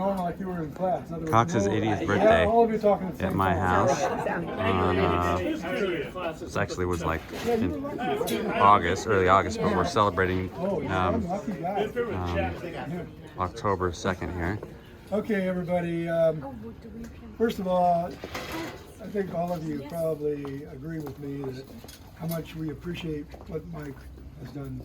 normal like you were in class. In other words, Cox's no, 80th yeah, birthday all of you talking at the at same my time. house. This actually was like in August, early August, but we're celebrating Oh, you're one lucky guy. October 2nd here. Okay, everybody. First of all, I think all of you probably agree with me that how much we appreciate what Mike has done.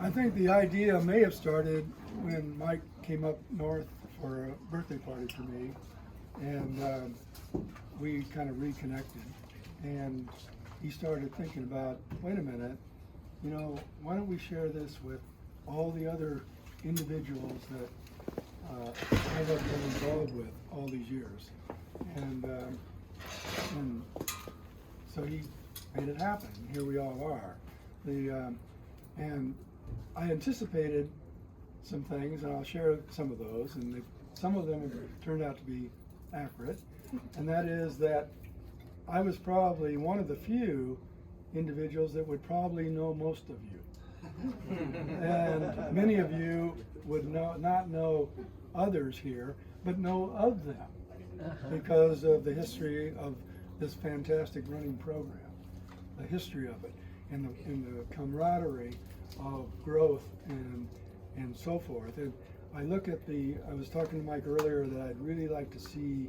I think the idea may have started when Mike came up north for a birthday party for me, and we kind of reconnected. And he started thinking about, wait a minute, you know, why don't we share this with all the other individuals that I have been involved with all these years. And so he made it happen. Here we all are. And I anticipated some things, and I'll share some of those, and some of them have turned out to be accurate. And that is that I was probably one of the few individuals that would probably know most of you. And many of you would not know others here, but know of them because of the history of this fantastic running program, the history of it, and the camaraderie of growth and so forth. And I look at I was talking to Mike earlier that I'd really like to see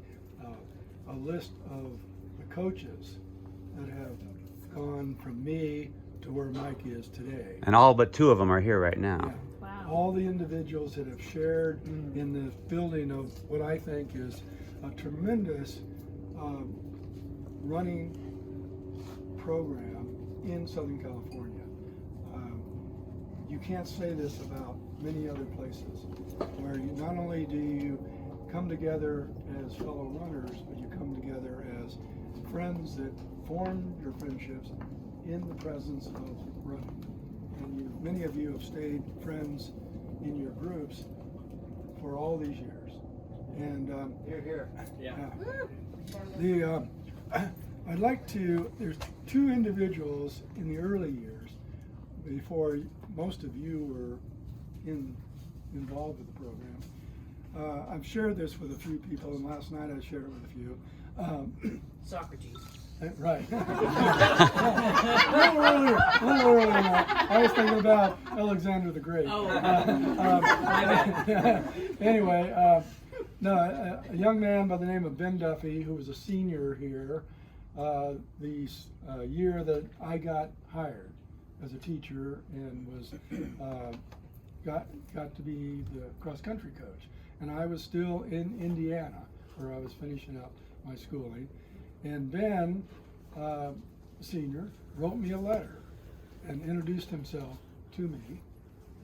a list of the coaches that have gone from me to where Mike is today. And all but 2 of them are here right now. Yeah. Wow. All the individuals that have shared in the building of what I think is a tremendous running program in Southern California. You can't say this about many other places, where you not only do you come together as fellow runners, but you come together as friends that form your friendships in the presence of running. And many of you have stayed friends in your groups for all these years. And I'd like to, there's 2 individuals in the early years, before most of you were involved with the program. I've shared this with a few people, and last night I shared it with a few. Socrates. Right. a little earlier than that. I was thinking about Alexander the Great. Anyway, a young man by the name of Ben Duffy, who was a senior here, the year that I got hired as a teacher and was got to be the cross-country coach. And I was still in Indiana, where I was finishing up my schooling. And Ben, senior, wrote me a letter and introduced himself to me,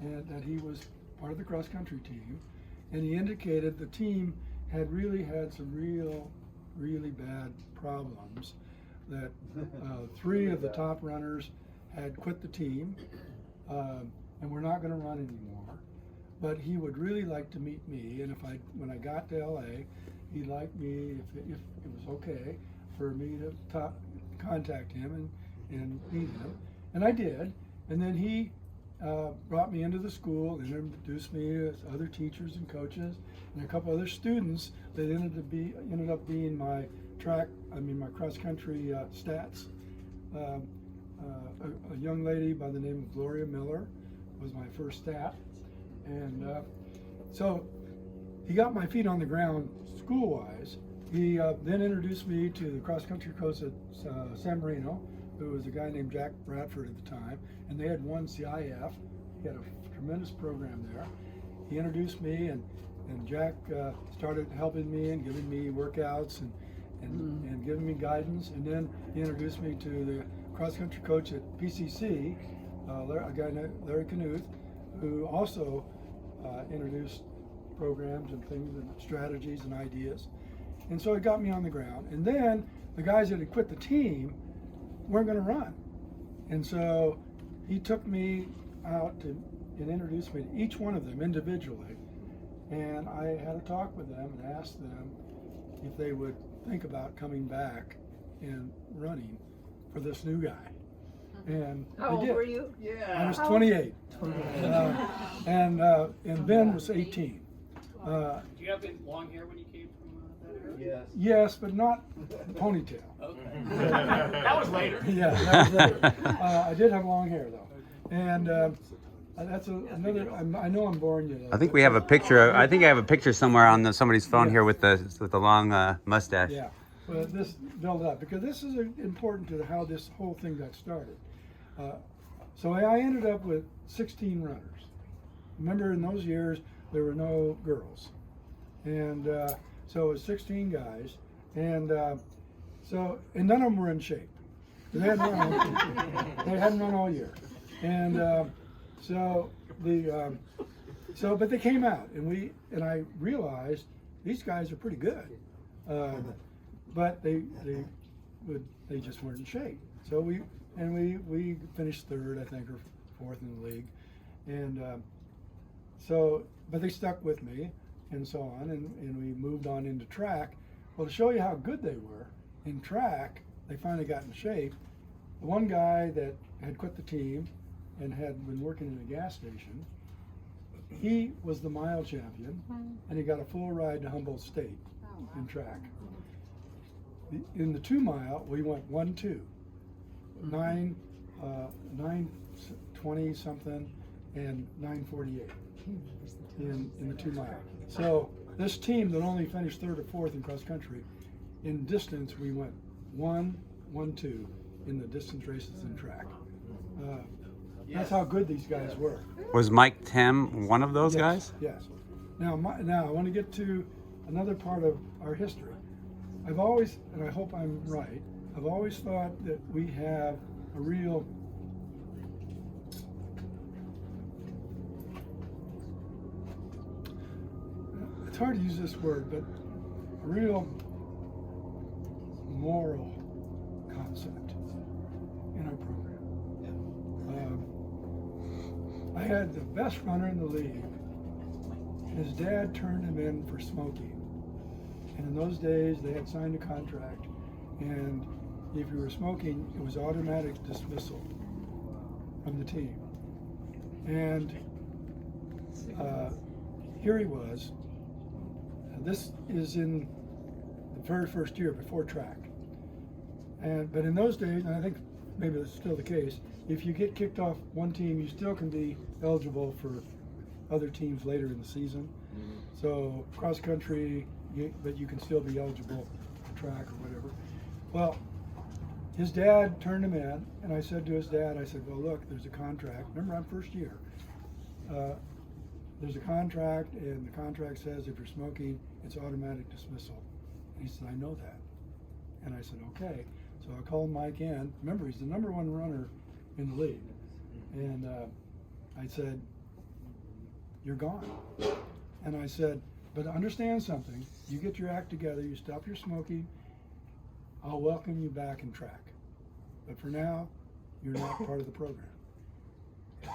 and that he was part of the cross-country team. And he indicated the team had really had some really bad problems, that 3 of the top runners had quit the team and were not going to run anymore. But he would really like to meet me, and when I got to LA, he'd like me, if it was okay, for me to contact him and meet him. And I did. And then he brought me into the school and introduced me to other teachers and coaches and a couple other students that ended up being my cross-country stats. A young lady by the name of Gloria Miller was my first stat. And so he got my feet on the ground school-wise. He then introduced me to the cross-country coach at San Marino, who was a guy named Jack Bradford at the time, and they had won CIF. He had a tremendous program there. He introduced me, and Jack started helping me and giving me workouts and giving me guidance. And then he introduced me to the cross-country coach at PCC, a guy named Larry Knuth, who also introduced programs and things and strategies and ideas. And so it got me on the ground. And then the guys that had quit the team weren't going to run. And so he took me out and introduced me to each one of them individually. And I had a talk with them and asked them if they would think about coming back and running for this new guy. And How I old did. were you? I was 28. And Ben was 18. Do you have long hair when you came from that area? Yes. Yes, but not ponytail. Okay. That was later. Yeah, that was later. I did have long hair though. And that's another, I know I'm boring you. I think we have a picture. I think I have a picture somewhere on somebody's phone here with the long mustache. Yeah, well, this build up because this is important to how this whole thing got started. So I ended up with 16 runners. Remember, in those years there were no girls, and so it was 16 guys, and and none of them were in shape. They hadn't run all year, and but they came out, and I realized these guys are pretty good, but they just weren't in shape. So we finished third, I think, or fourth in the league, and but they stuck with me, and so on, and we moved on into track. Well, to show you how good they were in track, they finally got in shape. The one guy that had quit the team and had been working in a gas station, he was the mile champion, and he got a full ride to Humboldt State in track. In the 2 mile, we went 1-2, 9:20 something, and 9:48 in the 2 mile. So this team that only finished third or fourth in cross country, in distance we went 1-2 in the distance races in track. That's how good these guys were. Was Mike Tim one of those guys? Yes. Now I want to get to another part of our history. I've always, and I hope I'm right, I've always thought that we have a real it's hard to use this word, but a real moral concept in our program. I had the best runner in the league. His dad turned him in for smoking. And in those days, they had signed a contract. And if you were smoking, it was automatic dismissal from the team. And here he was. This is in the very first year before track. But in those days, and I think maybe that's still the case, if you get kicked off one team, you still can be eligible for other teams later in the season. So cross country, but you can still be eligible for track or whatever. Well, his dad turned him in, and I said to his dad, I said, well, look, there's a contract. Remember, I'm first year. There's a contract, and the contract says if you're smoking, it's automatic dismissal. And he said, I know that. And I said, okay. So I called Mike in. Remember, he's the #1 runner in the league. And I said, you're gone. And I said, but understand something. You get your act together, you stop your smoking, I'll welcome you back in track. But for now, you're not part of the program.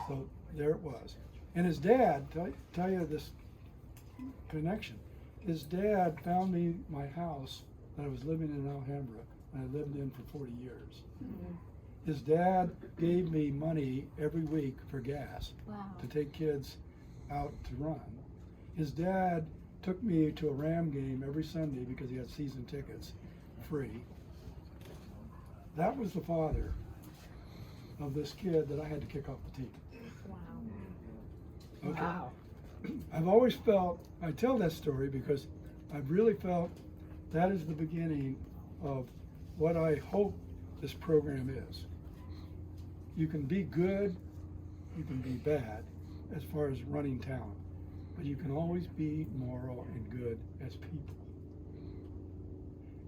So there it was. And his dad, tell you this connection, his dad found me my house that I was living in Alhambra, and I lived in for 40 years. His dad gave me money every week for gas to take kids out to run. His dad took me to a Ram game every Sunday because he had season tickets, free. That was the father of this kid that I had to kick off the team. Okay. Wow. I've always felt, I tell that story because I've really felt that is the beginning of what I hope this program is. You can be good, you can be bad as far as running talent, but you can always be moral and good as people.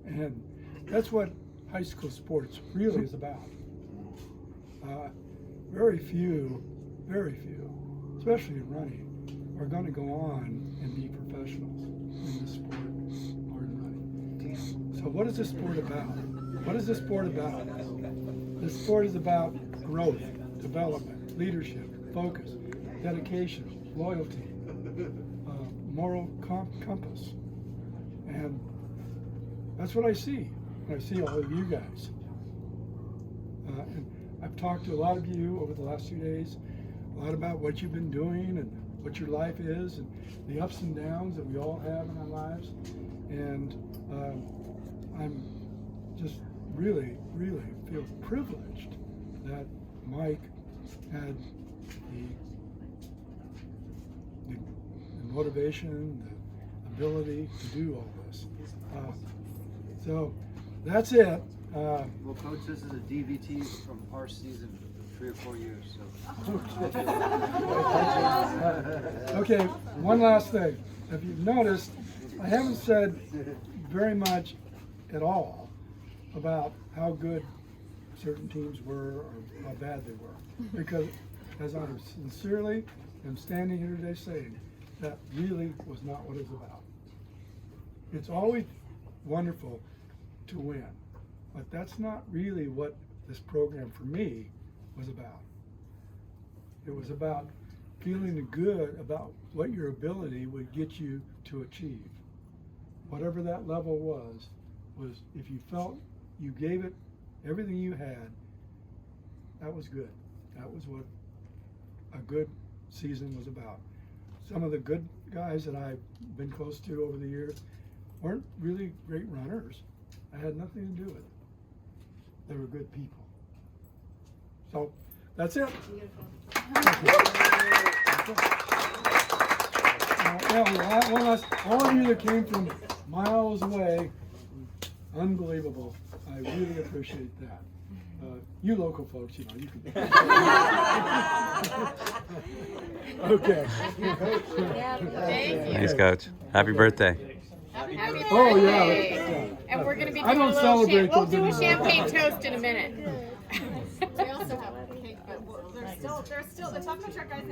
And that's what high school sports really is about. Very few, especially in running, are going to go on and be professionals in this sport or in running. So what is this sport about? What is this sport about? This sport is about growth, development, leadership, focus, dedication, loyalty, moral compass. And that's what I see when I see all of you guys. And I I've talked to a lot of you over the last 2 days, a lot about what you've been doing and what your life is and the ups and downs that we all have in our lives. And I'm just really, really feel privileged that Mike had the motivation, the ability to do all this. So that's it. Well, Coach, this is a DVT from our season, 3 or 4 years. So. Okay, one last thing. If you've noticed, I haven't said very much at all about how good certain teams were or how bad they were. Because as I sincerely am standing here today saying, that really was not what it's about. It's always wonderful to win, but that's not really what this program for me was about. It was about feeling good about what your ability would get you to achieve. Whatever that level was if you felt you gave it everything you had, that was good. That was what a good season was about. Some of the good guys that I've been close to over the years weren't really great runners. I had nothing to do with it. They were good people. So that's it. One last, all of you that came from miles away, unbelievable. I really appreciate that. You local folks, you know, you can. Okay. Thanks, Coach. Happy birthday. Happy Oh, yeah. birthday. And we're going to be I doing don't a little celebrate we'll those do a anymore. champagne toast in a minute. We also have cake, but there's still the taco truck guys have